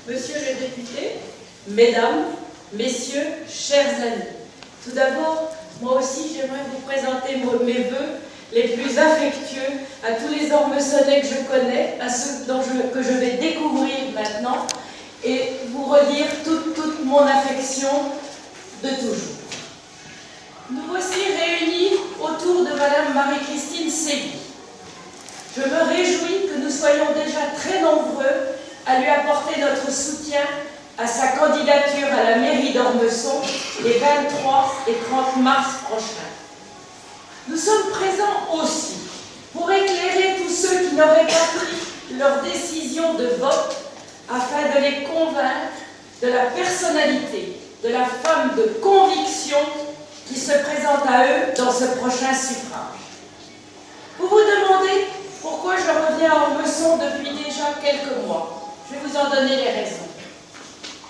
Monsieur le député, mesdames, messieurs, chers amis, tout d'abord, moi aussi j'aimerais vous présenter mes vœux les plus affectueux à tous les Ormessonnais que je connais, à ceux que je vais découvrir maintenant, et vous redire toute mon affection de toujours. Nous voici réunis autour de Madame Marie-Christine Ségui. Je me réjouis que nous soyons déjà très nombreux à lui apporter notre soutien à sa candidature à la mairie d'Ormesson les 23 et 30 mars prochains. Nous sommes présents aussi pour éclairer tous ceux qui n'auraient pas pris leur décision de vote afin de les convaincre de la personnalité, de la femme de conviction qui se présente à eux dans ce prochain suffrage. Vous vous demandez pourquoi je reviens à Ormesson depuis déjà quelques mois. Je vais vous en donner les raisons.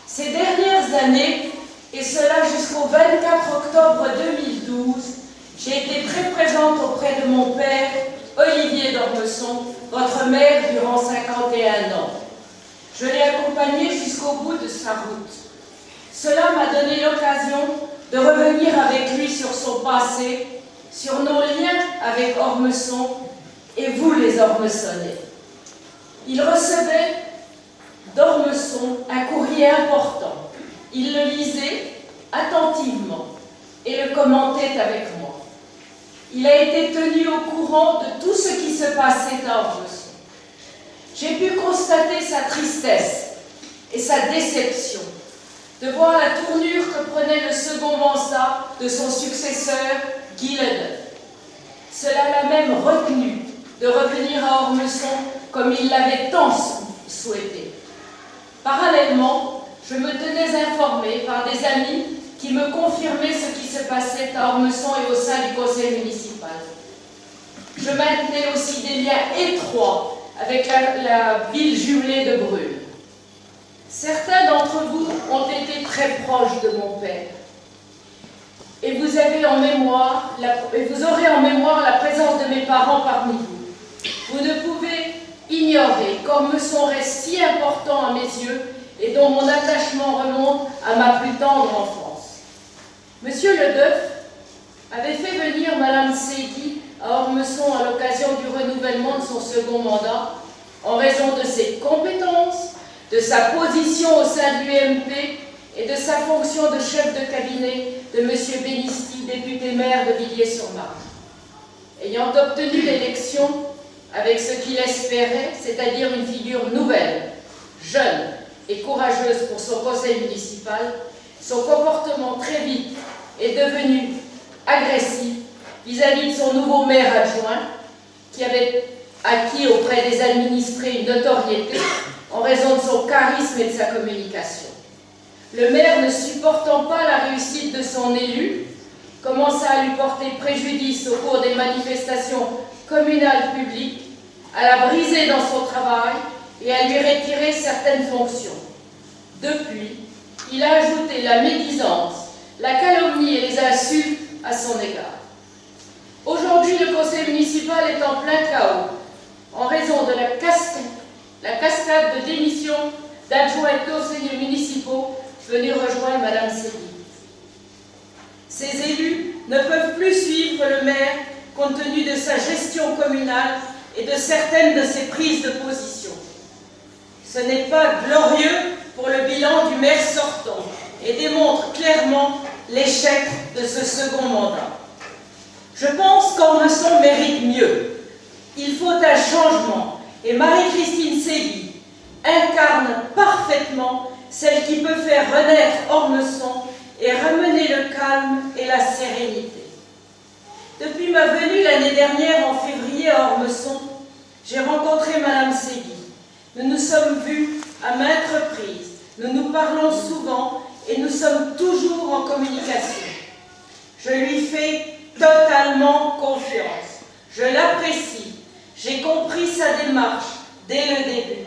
Ces dernières années, et cela jusqu'au 24 octobre 2012, j'ai été très présente auprès de mon père, Olivier d'Ormesson, votre maire durant 51 ans. Je l'ai accompagné jusqu'au bout de sa route. Cela m'a donné l'occasion de revenir avec lui sur son passé, sur nos liens avec Ormesson et vous les Ormessonnais. Il recevait d'Ormesson un courrier important. Il le lisait attentivement et le commentait avec moi. Il a été tenu au courant de tout ce qui se passait à Ormesson. J'ai pu constater sa tristesse et sa déception de voir la tournure que prenait le second mandat de son successeur, Guy Leneuf. Cela l'a même retenu de revenir à Ormesson comme il l'avait tant souhaité. Parallèlement, je me tenais informée par des amis qui me confirmaient ce qui se passait à Ormesson et au sein du conseil municipal. Je maintenais aussi des liens étroits avec la ville jumelée de Brûle. Certains d'entre vous ont été très proches de mon père. Et vous aurez en mémoire la présence de mes parents parmi vous. Vous ne pouvez ignorer qu'Ormesson reste si important à mes yeux et dont mon attachement remonte à ma plus tendre enfance. Monsieur Ledeuf avait fait venir Madame Ségui à Ormesson à l'occasion du renouvellement de son second mandat en raison de ses compétences, de sa position au sein de l'UMP et de sa fonction de chef de cabinet de M. Bénisti, député maire de Villiers-sur-Marne. Ayant obtenu l'élection avec ce qu'il espérait, c'est-à-dire une figure nouvelle, jeune et courageuse pour son conseil municipal, son comportement très vite est devenu agressif vis-à-vis de son nouveau maire adjoint, qui avait acquis auprès des administrés une notoriété en raison de son charisme et de sa communication. Le maire, ne supportant pas la réussite de son élu, commença à lui porter préjudice au cours des manifestations communales publiques, à la briser dans son travail et à lui retirer certaines fonctions. Depuis, il a ajouté la médisance, la calomnie et les insultes à son égard. Aujourd'hui, le conseil municipal est en plein chaos en raison de la cascade de démissions d'adjoints et conseillers municipaux venus rejoindre Madame Ségui. Ces élus ne peuvent plus suivre le maire compte tenu de sa gestion communale et de certaines de ses prises de position. Ce n'est pas glorieux pour le bilan du maire sortant et démontre clairement l'échec de ce second mandat. Je pense qu'Ormesson mérite mieux. Il faut un changement et Marie-Christine Ségui incarne parfaitement celle qui peut faire renaître Ormesson et ramener le calme et la sérénité. Depuis ma venue l'année dernière en février à Ormesson, j'ai rencontré Madame Ségui. Nous nous sommes vus à maintes reprises, nous nous parlons souvent et nous sommes toujours en communication. Je lui fais totalement confiance. Je l'apprécie. J'ai compris sa démarche dès le début,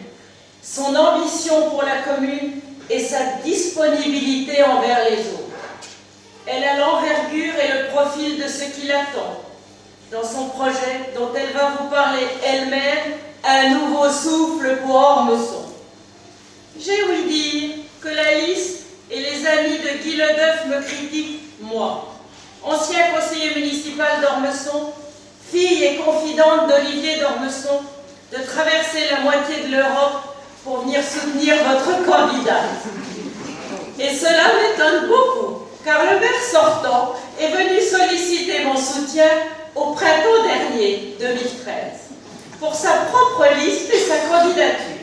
son ambition pour la commune et sa disponibilité envers les autres. Elle a l'envergure et le profil de ce qui l'attend dans son projet dont elle va vous parler elle-même, un nouveau souffle pour Ormesson. J'ai ouï dire critique, moi, ancien conseiller municipal d'Ormesson, fille et confidente d'Olivier d'Ormesson, de traverser la moitié de l'Europe pour venir soutenir votre candidate. Et cela m'étonne beaucoup, car le maire sortant est venu solliciter mon soutien au printemps dernier, 2013, pour sa propre liste et sa candidature.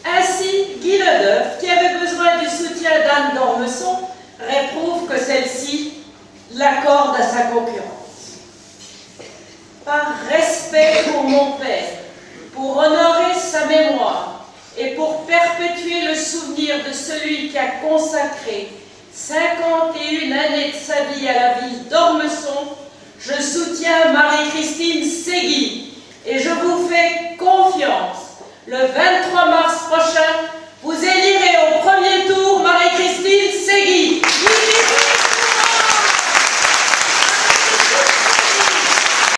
Ainsi, Guy Ledeuf, qui avait besoin du soutien d'Anne d'Ormesson, réprouve que celle-ci l'accorde à sa concurrence. Par respect pour mon père, pour honorer sa mémoire et pour perpétuer le souvenir de celui qui a consacré 51 années de sa vie à la ville d'Ormesson, je soutiens Marie-Christine Ségui et je vous fais confiance. Le 23 mars prochain